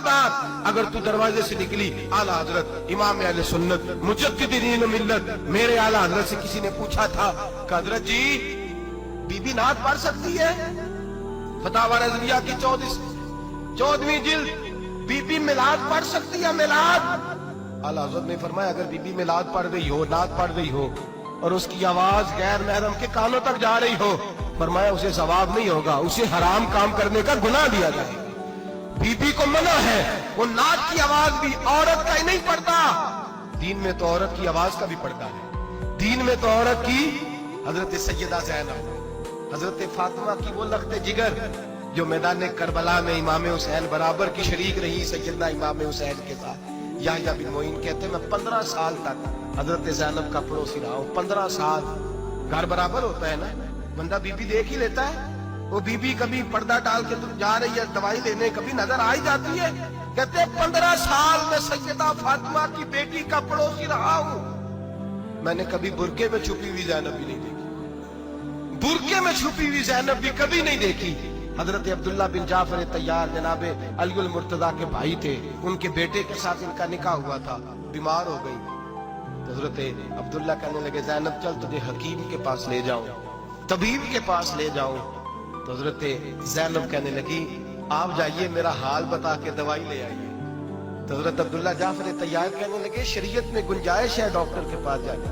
खबरदार अगर तू दरवाजे से निकली आला हजरत इमाम अहले सुन्नत मुजद्दिदीन मिल्लत मेरे आला हजरत से किसी ने पूछा था कि हजरत जी बीबी नात पढ़ सकती है? फतावा रज़विया की 14वीं जिल्द, बीबी मिलाद पढ़ सकती है? मिलाद। आला हजरत ने फरमाया अगर बीबी मिलाद पढ़ रही हो, नात पढ़ रही हो और उसकी आवाज गैर महरम के कानों तक जा रही हो, फरमाया उसे सवाब नहीं होगा, उसे हराम काम करने का गुनाह दिया जाए। बीबी को मना है, वो नात की आवाज भी औरत का ही नहीं पड़ता, दीन में तो औरत की आवाज का भी पड़ता है। दीन में तो औरत की हजरत सैयदा ज़ैनब, हजरत फातिमा की वो लख्ते जिगर जो मैदान करबला में इमाम हुसैन बराबर की शरीक रही सैयदना इमाम हुसैन के साथ। याह्या बिन मोइन कहते मैं 15 साल तक हजरत ज़ैनब का पड़ोसी रहा हूँ। 15 साल घर बराबर होता है ना, बंदा बीबी देख ही लेता है। वो बीबी कभी पर्दा डाल के तुम जा रही है दवाई लेने, कभी नजर आ ही जाती है। कहते 15 साल में सैयदा फातिमा की बेटी का पड़ोसी रहा हूँ, मैंने कभी बुरके में छुपी हुई ज़ैनब भी नहीं देखी, बुरके में छुपी हुई ज़ैनब भी कभी नहीं देखी। हजरत अब्दुल्ला बिन जाफर तैयार जनाबे अलीउल मुर्तजा के भाई थे, उनके बेटे के साथ इनका निकाह हुआ था, बीमार हो गई। हजरत अब्दुल्ला कहने लगे ज़ैनब चल तुझे हकीम के पास ले जाऊं, तबीब के पास ले जाऊं। तो हजरत ज़ैनब कहने लगी आप जाइए मेरा हाल बता के दवाई ले आइए। तो हजरत अब्दुल्ला जाफर तैयार कहने लगे शरीयत में गुंजाइश है डॉक्टर के पास जाने,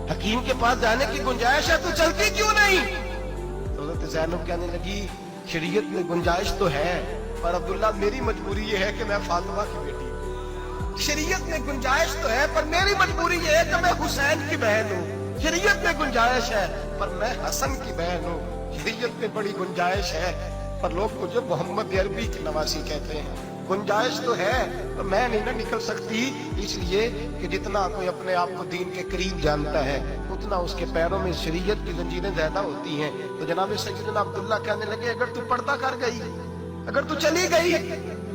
हकीम के पास जाने की गुंजाइश है, तू चलती क्यों नहीं? तो हजरत ज़ैनब कहने लगी शरीयत में गुंजाइश तो है पर अब्दुल्ला मेरी मजबूरी ये है कि मैं फातिमा की बेटी हूँ। शरीयत में गुंजाइश तो है पर मेरी मजबूरी ये है कि मैं हुसैन की बहन हूँ। शरीयत में गुंजाइश है पर मैं हसन की बहन हूँ। शरीयत में बड़ी गुंजाइश है पर लोग मुझे मोहम्मद अरबी की नवासी कहते हैं। गुंजाइश तो है तो मैं नहीं ना निकल सकती, इसलिए कि जितना कोई अपने आप को दीन के करीब जानता है उतना उसके पैरों में शरीयत की जंजीरें ज्यादा होती हैं। तो जनाब सैयदना अब्दुल्ला कहने लगे अगर तू पर्दा कर गई, अगर तू चली गई,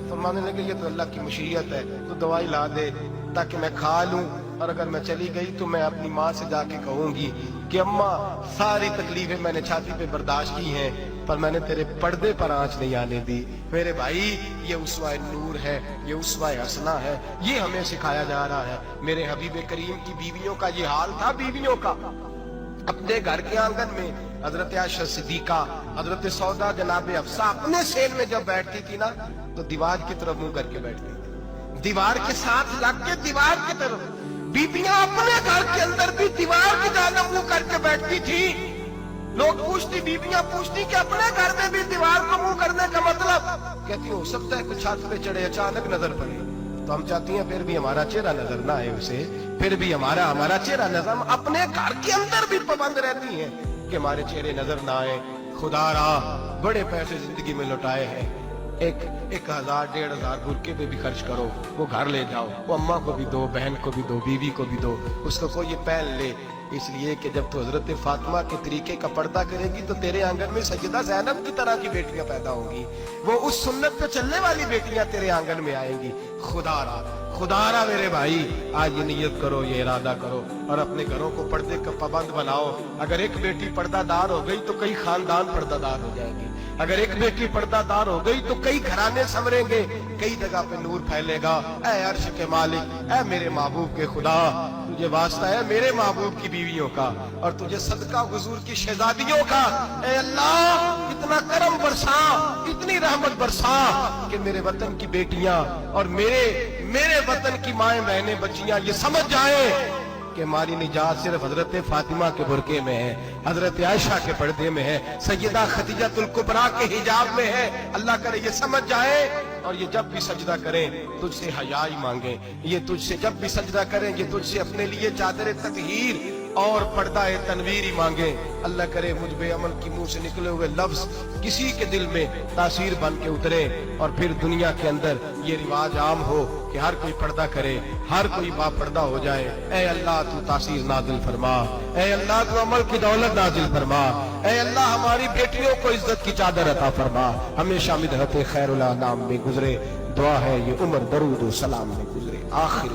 तो मानने लगे ये तो अल्लाह की मशीयत है, तू दवाई ला दे ताकि मैं खा लूं, और अगर मैं चली गई तो मैं अपनी माँ से जाके कहूंगी कि अम्मा सारी तकलीफें मैंने छाती पे बर्दाश्त की हैं पर मैंने तेरे पर्दे पर आंच नहीं आने दी। मेरे भाई ये उसवा नूर है, ये उसवा हसना है, ये हमें सिखाया जा रहा है। मेरे हबीब करीम की बीवियों का ये हाल था, बीवियों का अपने घर के आंगन में हजरत आयशा सिद्दीका, हजरत सौदा जनाब अफसा अपने सेल में जब बैठती थी ना तो दीवार की तरफ मुंह करके बैठती थी, दीवार के साथ लग के दीवार की तरफ। बीबियां अपने घर के अंदर भी दीवार की जानिब मुंह करके बैठती थी। लोग पूछती, बीबियां पूछती कि अपने घर में भी दीवार को मुंह करने का मतलब? कहती हो सकता है कुछ छत पे चढ़े अचानक नजर पड़े, तो हम चाहती हैं फिर भी हमारा चेहरा नजर ना आए उसे, फिर भी हमारा चेहरा नजर, हम अपने घर के अंदर भी पाबंद रहती हैं कि हमारे चेहरे नजर ना आए। खुदा रा बड़े पैसे जिंदगी में लुटाए हैं, 1000 1500 बुरके पे भी खर्च करो, वो घर ले जाओ, वो अम्मा को भी दो, बहन को भी दो, बीवी को भी दो, उसको कोई ये पहन ले। इसलिए कि जब तो हजरत फातिमा के तरीके का पर्दा करेगी तो तेरे आंगन में सैयदा ज़ैनब की तरह की बेटियां पैदा होंगी, वो उस सुन्नत पे चलने वाली बेटियां तेरे आंगन में आएंगी। खुदारा मेरे भाई आज ये नियत करो, ये इरादा करो और अपने घरों को पर्दे का पाबंद बनाओ। अगर एक बेटी पर्दादार हो गई तो कई खानदान पर्दादार हो जाएंगे, अगर एक बेटी पर्दादार हो गई तो कई घराने संवरेंगे, कई जगह पे नूर फैलेगा। ऐ अर्श के मालिक, ऐ मेरे महबूब के खुदा, तुझे वास्ता है मेरे महबूब की बीवियों का और तुझे सदका हुजूर की शहजादियों का। ऐ अल्लाह इतना करम बरसा, इतनी रहमत बरसा कि मेरे वतन की बेटियां और मेरे वतन की माएं बहनें बच्चियां ये समझ जाए कि हमारी निजात सिर्फ हजरत फातिमा के बुरके में है, हजरत आयशा के पर्दे में है, सैयदा खदीजातुल कुबरा के हिजाब में है। अल्लाह करे ये समझ जाए और ये जब भी सजदा करें तुझसे हयाई मांगे, ये तुझसे जब भी सजदा करें ये तुझसे अपने लिए चादर ततहीर और पर्दा तनवीर मांगे। अल्लाह करे मुझ बेअमल की मुंह से निकले हुए लफ्ज किसी के दिल में तासीर बन के उतरे और फिर दुनिया के अंदर ये रिवाज आम हो कि हर कोई पर्दा करे, हर कोई बापर्दा हो जाए। ऐ अल्लाह तू तासीर नाजिल फरमा, ऐ अल्लाह तू अमल की दौलत नाजिल फरमा, ऐ अल्लाह हमारी बेटियों को इज्जत की चादर अता फरमा, हमेशा मिदहत खैरुल अनाम में गुजरे। दुआ है ये उम्र दरूद सलाम में गुजरे। आखिर